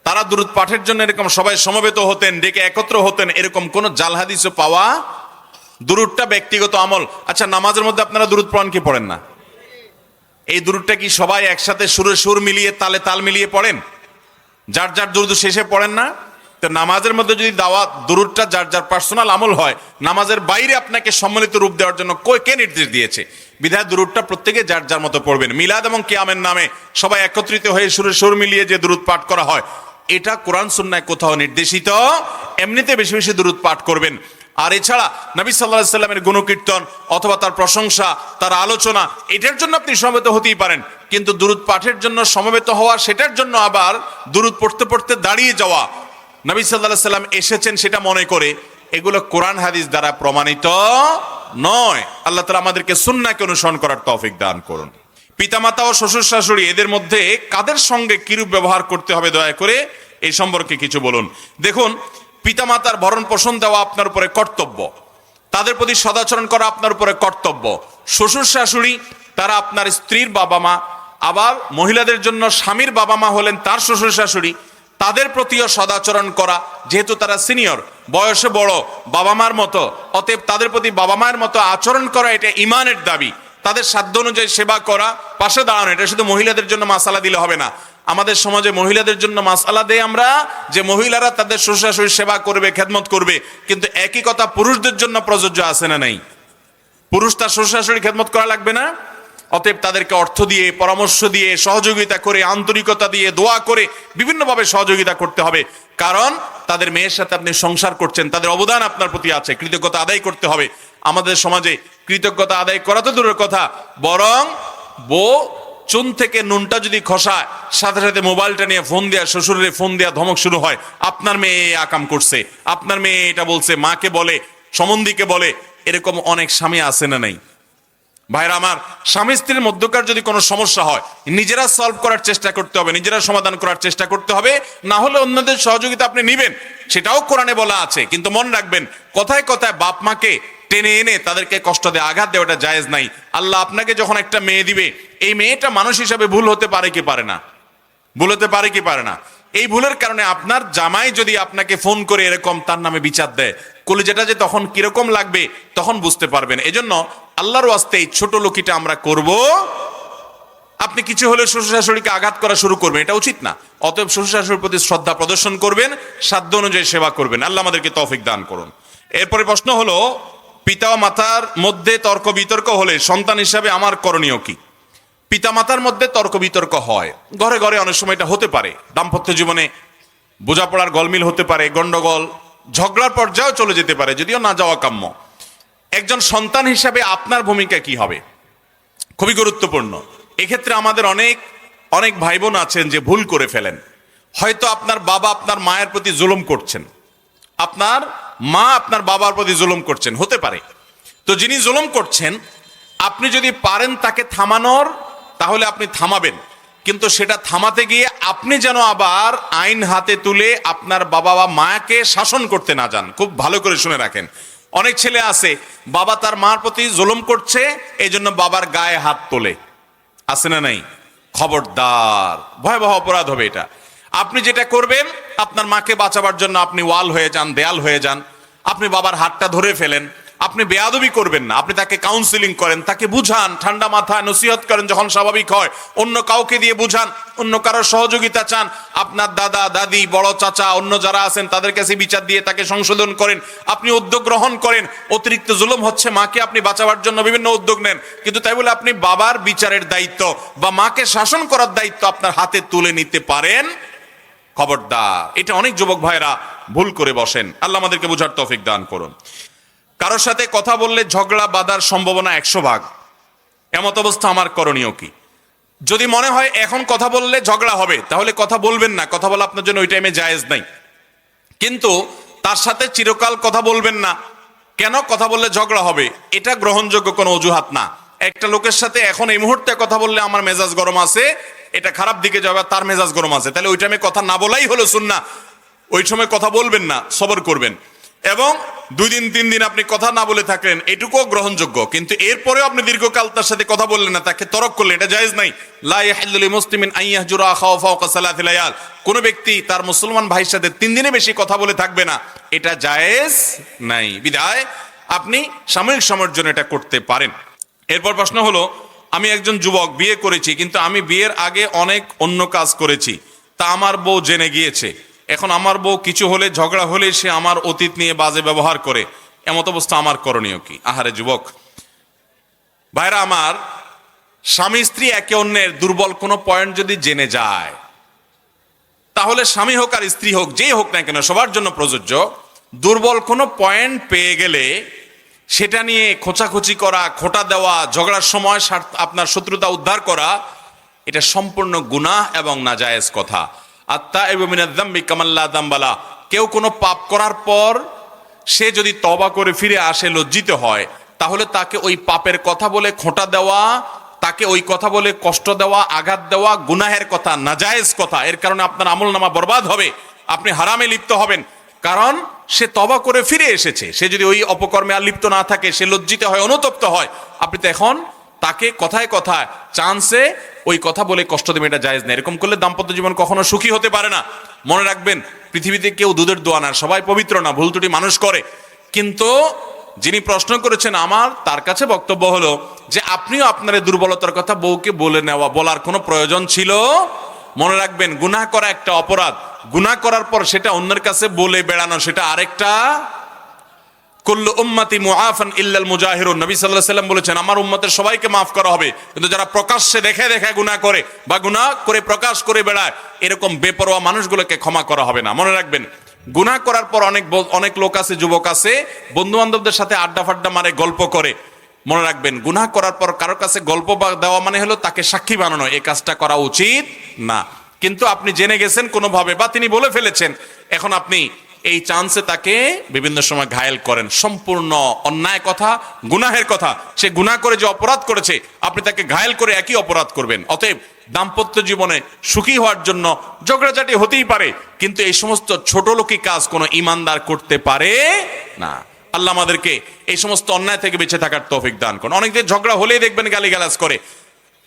তারা দুরূদ পাঠের জন্য এরকম সবাই সমবেত হতেন, ডেকে একত্র হতেন, এরকম কোন জাল হাদিসও পাওয়া। দুরূদটা ব্যক্তিগত আমল। আচ্ছা, নামাজের মধ্যে আপনারা দুরূদ পড়েন কি পড়েন না? এই দুরূদটা কি সবাই একসাথে সুরে সুর মিলিয়ে তালে তাল মিলিয়ে পড়েন? যার যার দুরূদ শেষে পড়েন না? তো নামাজের মধ্যে যদি দাওয়াত দুরূদটা যার যার পার্সোনাল আমল হয়, নামাজের বাইরে আপনাকে সম্মিলিত রূপ দেওয়ার জন্য কে নির্দেশ দিয়েছে? বিধায় দুরূদটা প্রত্যেকে যার যার মতো পড়বেন। মিলাদ এবং কিয়ামের নামে সবাই একত্রিত হয়ে সুরে সুর মিলিয়ে যে দুরূদ পাঠ করা হয়, এটা কোরআন সুন্নায় কোথাও নির্দেশিত। এমনিতে বেশি বেশি দুরূদ পাঠ করবেন। আর এছাড়া নবী সাল্লাল্লাহু আলাইহি সাল্লামের গুণকীর্তন অথবা তার প্রশংসা, তার আলোচনা, এটার জন্য আপনি সমবেত হতেই পারেন। কিন্তু দুরূদ পাঠের জন্য সমবেত হওয়া, সেটার জন্য আবার দুরূদ পড়তে পড়তে দাঁড়িয়ে যাওয়া, নবী সাল্লাল্লাহু আলাইহি সাল্লাম এসেছেন সেটা মনে করে, এগুলো কোরআন হাদিস দ্বারা প্রমাণিত নয়। আল্লাহ তাআলা আমাদেরকে সুন্নাহকে অনুসরণ করার তৌফিক দান করুন। পিতামাতা ও শ্বশুর শাশুড়ি, এদের মধ্যে কাদের সঙ্গে কিরূপ ব্যবহার করতে হবে দয়া করে এই সম্পর্কে কিছু বলুন। দেখুন, পিতামাতার ভরণ পোষণ দেওয়া আপনার উপরে কর্তব্য, তাদের প্রতি সদাচরণ করা আপনার উপরে কর্তব্য। শ্বশুর শাশুড়ি তারা আপনার স্ত্রীর বাবা মা, আবার মহিলাদের জন্য স্বামীর বাবা মা হলেন তার শ্বশুর শাশুড়ি, তাদের প্রতিও সদাচরণ করা, যেহেতু তারা সিনিয়র, বয়সে বড়, বাবা মার মতো, অতএব তাদের প্রতি বাবা মায়ের মতো আচরণ করা এটা ঈমানের দাবি। তাদের সাধ্য অনুযায়ী সেবা করা, পাশে দাঁড়ানো, এটা শুধু মহিলাদের জন্য মাসালা দিলে হবে না। আমাদের সমাজে মহিলাদের জন্য মাসালা দেই আমরা যে মহিলারা তাদের শ্বশুর শাশুড়ির সেবা করবে, খেদমত করবে, কিন্তু একই কথা পুরুষদের জন্য প্রযোজ্য আছে না নাই? পুরুষ তার শ্বশুর শাশুড়ির খেদমত করা লাগবে না? অতএব তাদেরকে অর্থ দিয়ে, পরামর্শ দিয়ে, সহযোগিতা করে, আন্তরিকতা দিয়ে, দোয়া করে বিভিন্নভাবে সহযোগিতা করতে হবে। কারণ তাদের মেয়ের সাথে আপনি সংসার করছেন, তাদের অবদান আপনার প্রতি আছে, কৃতজ্ঞতা আদায় করতে হবে। আমাদের সমাজে কৃতজ্ঞতা আদায় করা তো দূরের কথা, বরং বউ চুন থেকে নুনটা যদি খসায়, সাথে সাথে মোবাইলটা নিয়ে ফোন দেয়া, শ্বশুরের ফোন দেয়া, ধমক শুরু হয়, আপনার মেয়ে আকাম করছে, আপনার মেয়ে এটা বলছে, মাকে বলে, সম্বন্ধীকে বলে। এরকম অনেক স্বামী আছে না নাই? ভাইরা আমার, স্বামী স্ত্রীর মধ্যকার যদি কোনো সমস্যা হয়, নিজেরা সলভ করার চেষ্টা করতে হবে, নিজেরা সমাধান করার চেষ্টা করতে হবে। না হলে অন্যদের সহযোগিতা আপনি নিবেন, সেটাও কোরআনে বলা আছে। কিন্তু মনে রাখবেন, কথায় কথায় বাপ মাকে টেনে এনে তাদেরকে কষ্ট দিয়ে আঘাত দেওয়াটা জায়েজ নাই। আল্লাহ আপনাকে যখন একটা মেয়ে দিবে, এই মেয়েটা মানুষ হিসাবে ভুল হতে পারে কি পারে না? ভুল হতে পারে কি পারে না? এই ভুলের কারণে আপনার জামাই যদি আপনাকে ফোন করে এরকম তার নামে বিচার দেয়, কলিজাটা যে তখন কিরকম লাগবে তখন বুঝতে পারবেন। এজন্য আল্লাহর ওয়াস্তে এই ছোট লোকিটা আমরা করব। আপনি কিছু হলে শ্বশুর শাশুড়িকে আঘাত করা শুরু করবেন, এটা উচিত না। অতএব শ্বশুর শাশুড়ির প্রতি শ্রদ্ধা প্রদর্শন করবেন, সাধ্য অনুযায়ী সেবা করবেন। আল্লাহ আমাদেরকে তৌফিক দান করুন। এরপরে প্রশ্ন হলো, পিতা ও মাতার মধ্যে তর্ক বিতর্ক হলে সন্তান হিসাবে আমার করণীয় কি? পিতা মাতার মধ্যে তর্ক বিতর্ক হয়, ঘরে ঘরে অনেক সময় এটা হতে পারে। দাম্পত্য জীবনে বোঝাপড়ার গলমিল হতে পারে, গন্ডগোল, ঝগড়ার পর্যায়েও চলে যেতে পারে, যদিও না যাওয়া কাম্য। একজন সন্তান হিসাবে আপনার ভূমিকা কি হবে? খুবই গুরুত্বপূর্ণ। এক্ষেত্রে আমাদের অনেক অনেক ভাই বোন আছেন যে ভুল করে ফেলেন। হয়তো আপনার বাবা আপনার মায়ের প্রতি জুলুম করছেন, আপনার মা আপনার বাবার প্রতি জুলুম করছেন, হতে পারে। তো যিনি জুলুম করছেন, আপনি যদি পারেন তাকে থামানোর, তাহলে আপনি থামাবেন। কিন্তু সেটা থামাতে গিয়ে আপনি যেন আবার আইন হাতে তুলে আপনার বাবা বা মাকে শাসন করতে না যান। খুব ভালো করে শুনে রাখেন। অনেক ছেলে আছে, বাবা তার মার প্রতি জুলুম করছে, এই জন্য বাবার গায়ে হাত তোলে, আছে না নাই? খবরদার, ভয়াবহ অপরাধ হবে এটা। আপনি যেটা করবেন, আপনার মাকে বাঁচাবার জন্য আপনি ওয়াল হয়ে যান, দেয়াল হয়ে যান, আপনি বাবার হাতটা ধরে ফেলেন। আপনি বেয়াদবি করবেন না, আপনি তাকে কাউন্সিলিং করেন, তাকে বুঝান, ঠান্ডা মাথায় নসিহত করেন, যখন স্বাভাবিক হয় অন্য কাউকে দিয়ে বুঝান, অন্য কারোর সহযোগিতা চান, আপনার দাদা দাদি, বড় চাচা, অন্য যারা আছেন তাদের কাছে বিচার দিয়ে তাকে সংশোধন করেন, আপনি উদ্যোগ গ্রহণ করেন। অতিরিক্ত জুলুম হচ্ছে, মাকে আপনি বাঁচাবার জন্য বিভিন্ন উদ্যোগ নেন, কিন্তু তাই বলে আপনি বাবার বিচারের দায়িত্ব বা মাকে শাসন করার দায়িত্ব আপনার হাতে তুলে নিতে পারেন? খবরদার, এটা অনেক যুবক ভাইরা ভুল করে বসেন। আল্লাহ আমাদেরকে বুঝার তৌফিক দান করুন। কারোর সাথে কথা বললে ঝগড়া বাঁধার সম্ভাবনা 100%। এমত অবস্থা আমার করণীয় কি? যদি মনে হয় এখন কথা বললে ঝগড়া হবে, তাহলে কথা বলবেন না, কথা বলা আপনার জন্য ওই টাইমে জায়েজ নাই। কিন্তু তার সাথে চিরকাল কথা বলবেন না, কেন? কথা বললে ঝগড়া হবে, এটা গ্রহণযোগ্য কোনো অজুহাত না। একটা লোকের সাথে এখন এই মুহূর্তে কথা বললে আমার মেজাজ গরম আছে, এটা খারাপ দিকে যাবে, তার মেজাজ গরম আছে, তাহলে ওই টাইমে কথা না বলাই হলো সুন্নাহ। ওই সময় কথা বলবেন না, সবর করবেন। এবং 2 দিন 3 দিন আপনি কথা না বলে থাকলেন, এটুকুও গ্রহণযোগ্য। কিন্তু এরপরেও আপনি দীর্ঘকাল তার সাথে কথা বললেন না, তাকে তরক করলেন, এটা জায়েজ নাই। লা ইয়াহিল্লু লিমুসলিমিন আন ইয়াহজুরা আখাহু ফাওকা সালাতি লায়াল। কোন ব্যক্তি তার মুসলমান ভাইয়ের সাথে 3 দিনে বেশি কথা বলে থাকবে না, এটা জায়েজ নাই। বিধায় আপনি সাময়িক সময়ের জন্য এটা করতে পারেন। এরপর প্রশ্ন হলো, আমি একজন যুবক, বিয়ে করেছি, কিন্তু আমি বিয়ের আগে অনেক অন্য কাজ করেছি, তা আমার বউ জেনে গিয়েছে। এখন আমার বউ কিছু হলে, ঝগড়া হলে সে আমার অতীত নিয়ে বাজে ব্যবহার করে। এমত অবস্থা আমার করণীয় কি? আহারে যুবক ভাইরা আমার, স্বামী স্ত্রী একে অন্যের দুর্বল কোনো পয়েন্ট যদি জেনে যায়, তাহলে স্বামী হোক আর স্ত্রী হোক, যেই হোক না কেন, সবার জন্য প্রযোজ্য। দুর্বল কোনো পয়েন্ট পেয়ে গেলে সেটা নিয়ে খোঁচাখুচি করা, খোঁটা দেওয়া, ঝগড়ার সময় আপনার শত্রুতা উদ্ধার করা, এটা সম্পূর্ণ গুনাহ এবং নাজায়েজ কথা। আত্তাইবু মিনায যামবি কামান লা যামবালা। কেউ কোনো পাপ করার পর সে যদি তওবা করে ফিরে আসে, লজ্জিত হয়, তাহলে তাকে ওই পাপের কথা বলে খোঁটা দেওয়া, তাকে ওই কথা বলে কষ্ট দেওয়া, আঘাত দেওয়া গুনাহের কথা, নাজায়েজ কথা। এর কারণে আপনার আমলনামা বরবাদ হবে, আপনি হারামে লিপ্ত হবেন। কারণ সে তওবা করে ফিরে এসেছে। সে যদি ওই অপকর্মে আর লিপ্ত না থাকে, সে লজ্জিত হয়, অনুতপ্ত হয়, আপনি তো এখন তাকে কথায় কথায় চান্সে ওই কথা বলে কষ্ট দেবে, এটা জায়েজ না। এরকম করলে দাম্পত্য জীবন কখনো সুখী হতে পারে না। মনে রাখবেন, পৃথিবীতে কেউ দুধের দোয়া না, সবাই পবিত্র না, ভুল ত্রুটি মানুষ করে। কিন্তু যিনি প্রশ্ন করেছেন, আমার তার কাছে বক্তব্য হলো যে আপনিও আপনার এই দুর্বলতার কথা বউকে বলার কোনো প্রয়োজন ছিল? মনে রাখবেন, গুনাহ করা একটা অপরাধ, গুনাহ করার পর সেটা অন্যের কাছে বলে বেড়ানো সেটা আরেকটা। কুল্লু উম্মতি মুআফান ইল্লাল মুজাহিরুন। নবী সাল্লাল্লাহু আলাইহি ওয়াসাল্লাম বলেছেন, আমার উম্মতের সবাইকে মাফ করা হবে, কিন্তু যারা প্রকাশ্যে দেখে দেখে গুনাহ করে বা গুনাহ করে প্রকাশ করে বেড়ায়, এরকম বেপরোয়া মানুষগুলোকে ক্ষমা করা হবে না। মনে রাখবেন, গুনাহ করার পর অনেক লোক আছে, যুবক আছে, বন্ধু বান্ধবদের সাথে আড্ডা ফাড্ডা মারে, গল্প করে। মনে রাখবেন, গুনাহ করার পর কারোর কাছে গল্প দেওয়া মানে হলো তাকে সাক্ষী বানানো। এই কাজটা করা উচিত না। কিন্তু আপনি জেনে গেছেন কোনোভাবে, বা তিনি বলে ফেলেছেন, এখন আপনি এই চান্সে তাকে বিভিন্ন সময় ঘায়েল করেন। সম্পূর্ণ অন্যায় কথা, গুনাহের কথা। সে গুনাহ করে যে অপরাধ করেছে, আপনি তাকে ঘায়েল করে একই অপরাধ করবেন। অতএব দাম্পত্য জীবনে সুখী হওয়ার জন্য ঝগড়াঝাটি হতেই পারে, কিন্তু এই সমস্ত ছোট লোকি কাজ কোনো ইমানদার করতে পারে না। আল্লাহ আমাদেরকে এই সমস্ত অন্যায় থেকে বেঁচে থাকার তৌফিক দান করুন। অনেকদিন ঝগড়া হলেই দেখবেন গালিগালাজ করে।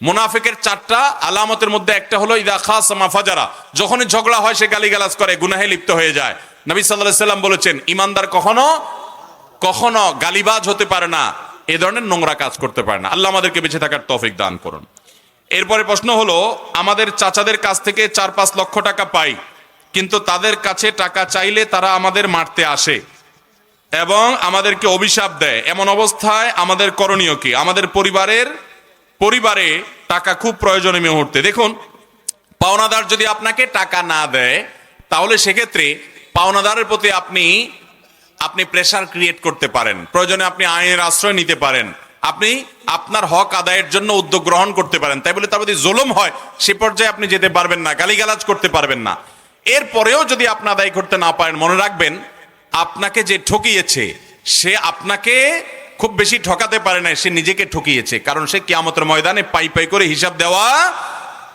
মুনাফিকের 4টা আলামতের মধ্যে একটা হলো ইদা খাসামা ফাজারা। যখনই ঝগড়া হয় সে গালিগালাজ করে, গুনাহে লিপ্ত হয়ে যায়। নবী সাল্লাল্লাহু আলাইহি ওয়াসাল্লাম বলেছেন, ইমানদার কখনো কখনো গালিবাজ হতে পারে না, এ ধরনের নোংরা কাজ করতে পারে না। আল্লাহ আমাদেরকে বেঁচে থাকার তৌফিক দান করুন। এরপরে প্রশ্ন হলো, আমাদের চাচাদের কাছ থেকে 4-5 লক্ষ টাকা পাই, কিন্তু তাদের কাছে টাকা চাইলে তারা আমাদের মারতে আসে এবং আমাদেরকে অভিশাপ দেয়। এমন অবস্থায় আমাদের করণীয় কি? আমাদের পরিবারে টাকা খুব প্রয়োজনীয় মুহূর্তে। দেখুন, পাওনাদার যদি আপনাকে টাকা না দেয়, তাহলে সেক্ষেত্রে পাওনাদারের প্রতি আপনি প্রেসার ক্রিয়েট করতে পারেন। প্রয়োজনে আপনি আইনের আশ্রয় নিতে পারেন, আপনি আপনার হক আদায়ের জন্য উদ্যোগ গ্রহণ করতে পারেন। তাই বলে তার প্রতি জুলুম হয় সে পর্যায়ে আপনি যেতে পারবেন না, গালিগালাজ করতে পারবেন না। এরপরেও যদি আপনি আদায় করতে না পারেন, মনে রাখবেন, আপনাকে যে ঠকিয়েছে সে আপনাকে খুব বেশি ঠকাতে পারে না, সে নিজেকে ঠকিয়েছে। কারণ সে কিয়ামতের ময়দানে পাই পাই করে হিসাব দেওয়া।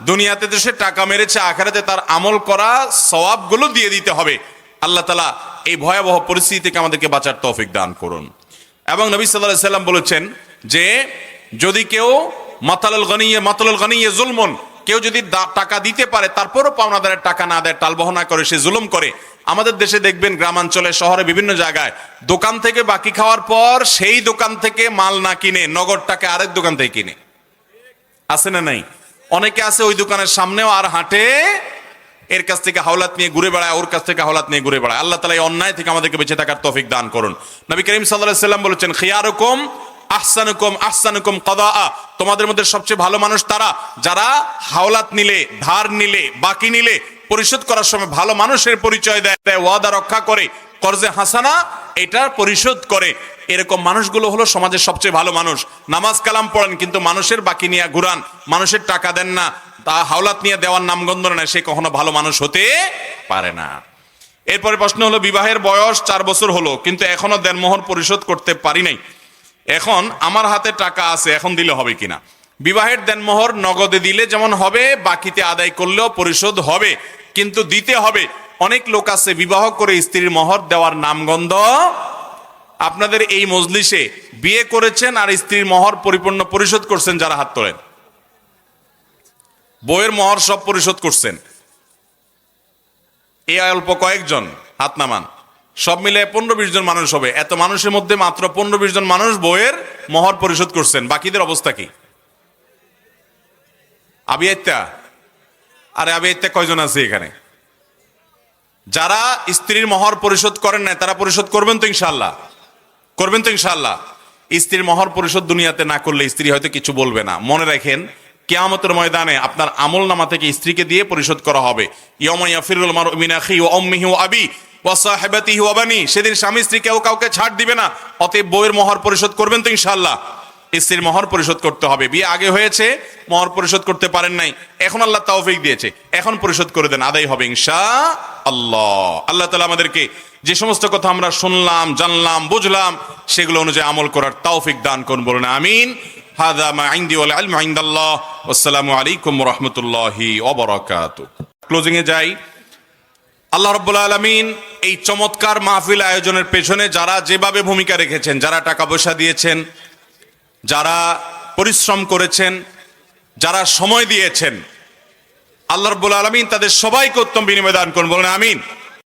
দুনিয়াতে তো সে টাকা মেরেছে, আখিরাতে তার আমল করা সওয়াবগুলো দিয়ে দিতে হবে। আল্লাহ তাআলা এই ভয়াবহ পরিস্থিতি থেকে আমাদেরকে বাঁচার তৌফিক দান করুন। এবং নবী সাল্লাল্লাহু আলাইহি সাল্লাম বলেছেন যে যদি কেউ মাতালুল গনিয়ে জুলমুন, কেউ যদি টাকা দিতে পারে তারপরও পাওনাদারের টাকা না দেয়, টালবাহনা করে, সে জুলুম করে। আমাদের দেশে দেখবেন, গ্রামাঞ্চলে, শহরে, বিভিন্ন জায়গায় দোকান থেকে বাকি খাওয়ার পর সেই দোকান থেকে মাল না কিনে নগদ টাকা আরেক দোকান থেকে কিনে। আছে না নাই? অনেকে আছে ওই দোকানের সামনেও আর হাঁটে, এর কাছ থেকে হাওলাত নিয়ে ঘুরে বেড়ায়, ওর কাছ থেকে হাওলাত নিয়ে ঘুরে বেড়ায়। আল্লাহ তাআলা এই অন্যায় থেকে আমাদেরকে বেঁচে থাকার তৌফিক দান করুন। নবী করিম সাল্লাল্লাহু আলাইহি ওয়াসাল্লাম বলেছেন, খিয়ারুকুম আহসানুকুম কাদাআ। তোমাদের মধ্যে সবচেয়ে ভালো মানুষ তারা যারা হাওলাত নিলে, ধার নিলে, বাকি নিলে পরিশোধ করার সময় ভালো মানুষের পরিচয় দেয়, ওয়াদা রক্ষা করে, কর্জে হাসানা এটা পরিশোধ করে। এরকম মানুষগুলো হলো সমাজের সবচেয়ে ভালো মানুষ। নামাজ কালাম পড়েন, কিন্তু মানুষের বাকি নিয়ে ঘুরান, মানুষের টাকা দেন না, তা হাওলাত নিয়ে দেওয়ার নামগন্ধ না, সে কখনো ভালো মানুষ হতে পারে না। এরপরে প্রশ্ন হলো, বিবাহের বয়স 4 বছর হলো, কিন্তু এখনো দেনমোহর পরিশোধ করতে পারি নাই। এখন আমার হাতে টাকা আছে, এখন দিলে হবে কিনা? বিবাহের দেনমোহর নগদে দিলে যেমন হবে, বাকিতে আদায় করলেও পরিশোধ হবে, কিন্তু দিতে হবে। অনেক লোক আছে বিবাহ করে স্ত্রীর মহর দেওয়ার নামগন্ধ। আপনাদের এই মজলিসে বিয়ে করেছেন আর স্ত্রীর মহর পরিপূর্ণ পরিশোধ করছেন যারা, হাত তোলেন। বইয়ের মহর সব পরিশোধ করছেন, এই অল্প কয়েকজন হাত নামান। সব মিলে 15-20 জন মানুষ হবে। এত মানুষের মধ্যে মাত্র 15-20 জন মানুষ বইয়ের মহর পরিশোধ করছেন। বাকিদের অবস্থা কি? আবিয়াত্তা, আরে আবিয়াত্তা কয়জন আছে এখানে? যারা স্ত্রীর মহর পরিশোধ করেন না তারা পরিশোধ করবেন তো ইনশাআল্লাহ? করবেন তো ইনশাআল্লাহ? স্ত্রীর মহর পরিশোধ দুনিয়াতে না করলে স্ত্রী হয়তো কিছু বলবে না। মনে রাখেন, কিয়ামতের ময়দানে আপনার আমল নামা থেকে স্ত্রীকে দিয়ে পরিশোধ করা হবে। ইয়াউমা ইয়াফিরুল মারউ মিন আখিহি ওয়া উম্মিহি ওয়া আবি ওয়া সাহিবাতিহি ওয়া বানি। সেদিন স্বামী স্ত্রী কেউ কাউকে ছাড় দিবে না। অতএব বইয়ের মহর পরিশোধ করবেন তো ইনশাআল্লাহ? স্ত্রীর মহর পরিশোধ করতে হবে। বিয়ে আগে হয়েছে, মহর পরিশোধ করতে পারেন নাই, এখন আল্লাহ তৌফিক দিয়েছে, এখন পরিশোধ করে দেন, আদায় হবে ইনশাআল্লাহ। আল্লাহ তাআলা আমাদেরকে যে সমস্ত কথা আমরা শুনলাম, জানলাম, বুঝলাম সেগুলো অনুযায়ী আমল করার তৌফিক দান করুন, বলুন আমিন। হাযা মা ইনদি ওয়াল ইলমু ইনদাল্লাহ। আসসালামু আলাইকুম ওয়া রাহমাতুল্লাহি ওয়া বারাকাতুহু। ক্লোজিং এ যাই। আল্লাহ রাব্বুল আলামিন এই চমৎকার মাহফিল আয়োজনের পেছনে যারা যেভাবে ভূমিকা রেখেছেন, যারা টাকা পয়সা দিয়েছেন, যারা পরিশ্রম করেছেন, যারা সময় দিয়েছেন, আল্লাহ রাব্বুল আলামিন তাদের সবাইকে উত্তম বিনিময় দান করুন, বলুন আমিন।